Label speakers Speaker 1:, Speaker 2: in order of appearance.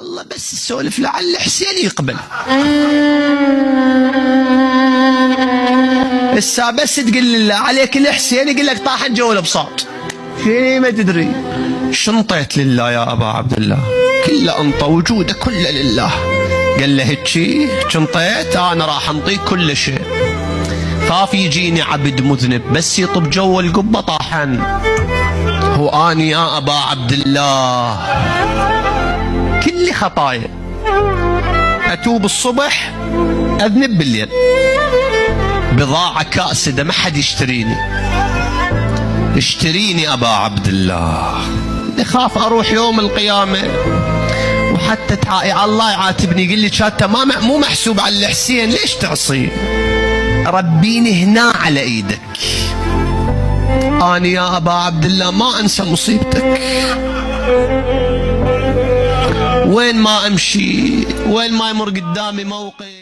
Speaker 1: الله بس السولف لعل حسين يقبل. السا بس تقول لله عليك الحسين يقول لك طاحن جو البساط شي ما تدري. شنطيت لله يا ابا عبد الله، كله انطى وجوده كله لله. قال له هيجي شنطيت انا راح انطيك كل شيء. خاف يجيني عبد مذنب بس يطب جو القبه طاحن. هو اني يا ابا عبد الله كل خطايا اتوب الصبح اذنب بالليل. بضاعة كاسدة ما حد يشتريني. اشتريني ابا عبد الله. اخاف اروح يوم القيامة وحتى الله يعاتبني يقول لي شاتا مو محسوب على الحسين ليش تعصي؟ ربيني هنا على ايدك. اني يا ابا عبد الله ما انسى مصيبتك. وين ما امشي وين ما يمر قدامي موقف